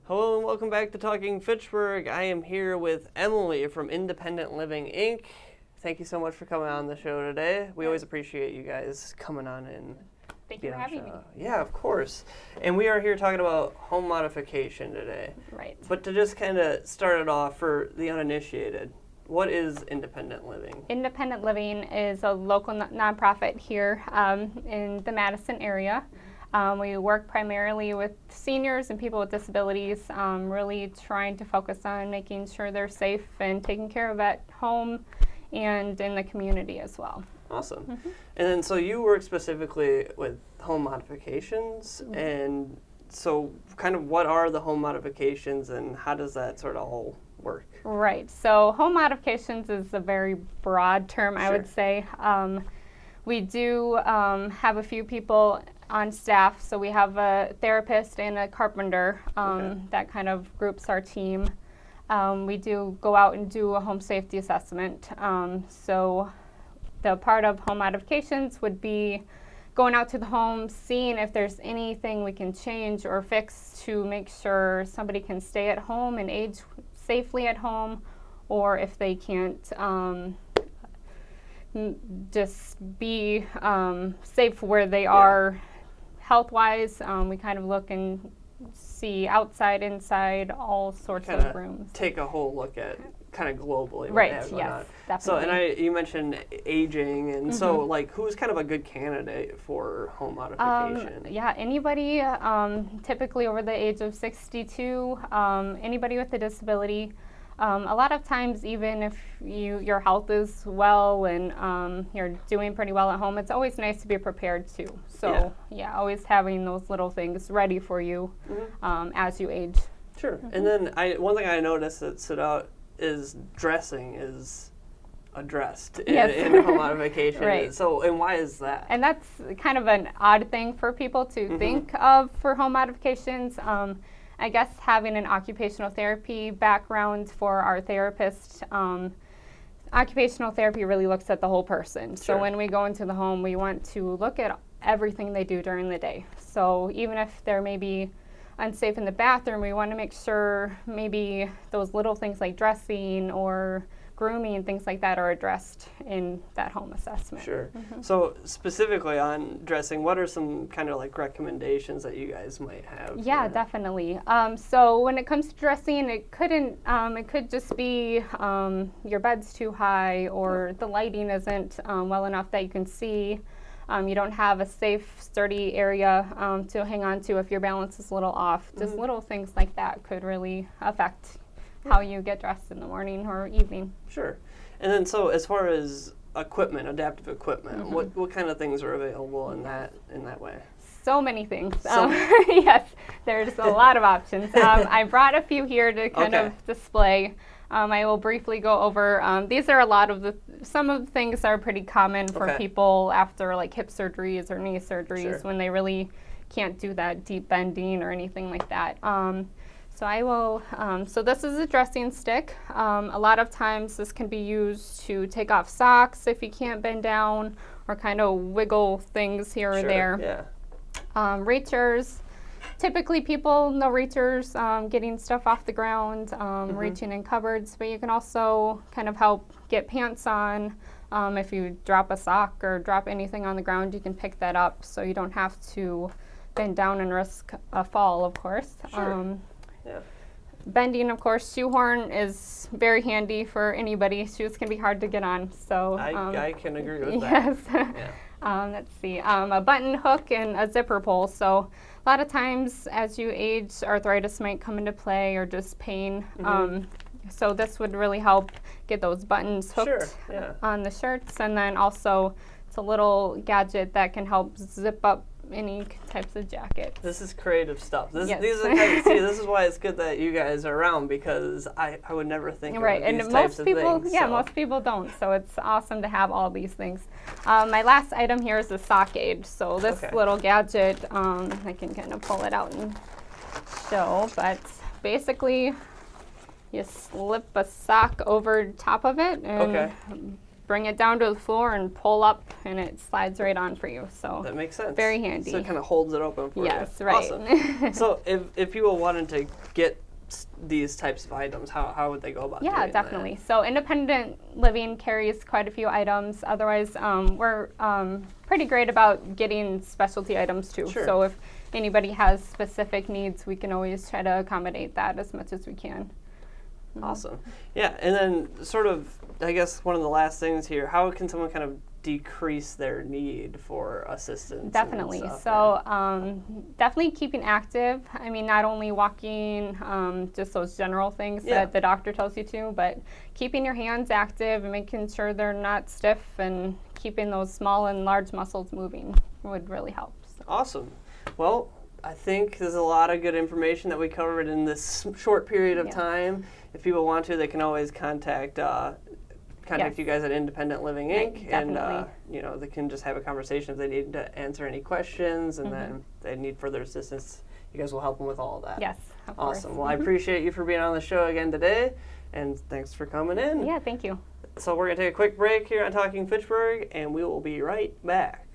Hello and welcome back to Talking Fitchburg. I am here with Emily from Independent Living, Inc. Thank you so much for coming on the show today. We always appreciate you guys coming on and Thank you for having me. Yeah, of course. And we are here talking about home modification today. Right. But to just kind of start it off for the uninitiated, what is Independent Living? Independent Living is a local nonprofit here in the Madison area. We work primarily with seniors and people with disabilities, really trying to focus on making sure they're safe and taken care of at home and in the community as well. Awesome. Mm-hmm. And then so you work specifically with home modifications, mm-hmm. and so kind of what are the home modifications and how does that sort of all work? Right. So home modifications is a very broad term, Sure. I would say. We do have a few people on staff, so we have a therapist and a carpenter that kind of groups our team. We do go out and do a home safety assessment. So the part of home modifications would be going out to the home, seeing if there's anything we can change or fix to make sure somebody can stay at home and age safely at home, or if they can't just be safe where they are health-wise. We kind of look and see outside, inside, all sorts of rooms. Take a whole look at kind of globally. Right, yes, definitely. So, and you mentioned aging, and so like who's kind of a good candidate for home modification? Yeah, anybody typically over the age of 62, anybody with a disability. A lot of times, even if your health is well and you're doing pretty well at home, it's always nice to be prepared too. So yeah, always having those little things ready for you as you age. Sure. And then one thing I noticed that stood out is dressing is addressed in home modification. Right. So, and why is that? And that's kind of an odd thing for people to think of for home modifications. I guess having an occupational therapy background for our therapist, occupational therapy really looks at the whole person. Sure. So when we go into the home, we want to look at everything they do during the day. So even if they're maybe unsafe in the bathroom, we want to make sure maybe those little things like dressing or grooming and things like that are addressed in that home assessment. Sure. So specifically on dressing, what are some kind of like recommendations that you guys might have? Yeah, definitely. So when it comes to dressing, it could just be your bed's too high or the lighting isn't well enough that you can see. You don't have a safe, sturdy area to hang on to if your balance is a little off. Just little things like that could really affect how you get dressed in the morning or evening. Sure. And then so as far as equipment, adaptive equipment, what kind of things are available in that way? So many things. Yes, there's a lot of options. I brought a few here to kind of display. I will briefly go over, these are a lot of some of the things that are pretty common for people after like hip surgeries or knee surgeries when they really can't do that deep bending or anything like that. So I will, so this is a dressing stick. A lot of times this can be used to take off socks if you can't bend down or kind of wiggle things here or there. Yeah. Reachers, typically people know reachers, getting stuff off the ground, reaching in cupboards, but you can also kind of help get pants on. If you drop a sock or drop anything on the ground, you can pick that up so you don't have to bend down and risk a fall, of course. Sure. Yeah. Bending, of course, shoehorn is very handy for anybody. Shoes can be hard to get on, so I can agree with that. Yes. Let's see, a button hook and a zipper pull. So a lot of times as you age, arthritis might come into play or just pain. So this would really help get those buttons hooked on the shirts, and then also it's a little gadget that can help zip up any types of jackets. This is creative stuff. These are this is why it's good that you guys are around, because I would never think of these types of things. Yeah, most people don't. So it's awesome to have all these things. My last item here is the Stockade. So this little gadget, I can kind of pull it out and show, but basically you slip a sock over top of it and bring it down to the floor and pull up, and it slides right on for you. So that makes sense. Very handy. So it kind of holds it open for you. Yes, right. Awesome. So if people wanted to get these types of items, how would they go about doing that? Yeah, definitely. So independent living carries quite a few items. Otherwise, we're pretty great about getting specialty items too. Sure. So if anybody has specific needs, we can always try to accommodate that as much as we can. Awesome. Yeah, and then sort of, I guess one of the last things here, how can someone kind of decrease their need for assistance? Definitely. And stuff, so definitely keeping active. I mean, not only walking, just those general things that the doctor tells you to, but keeping your hands active and making sure they're not stiff and keeping those small and large muscles moving would really help. So. Awesome. Well, I think there's a lot of good information that we covered in this short period of time. If people want to, they can always contact you guys at Independent Living Inc. And they can just have a conversation if they need to answer any questions, and then if they need further assistance, you guys will help them with all of that. Yes, of course. Awesome. Well, I appreciate you for being on the show again today, and thanks for coming in. Yeah, thank you. So we're going to take a quick break here on Talking Fitchburg, and we will be right back.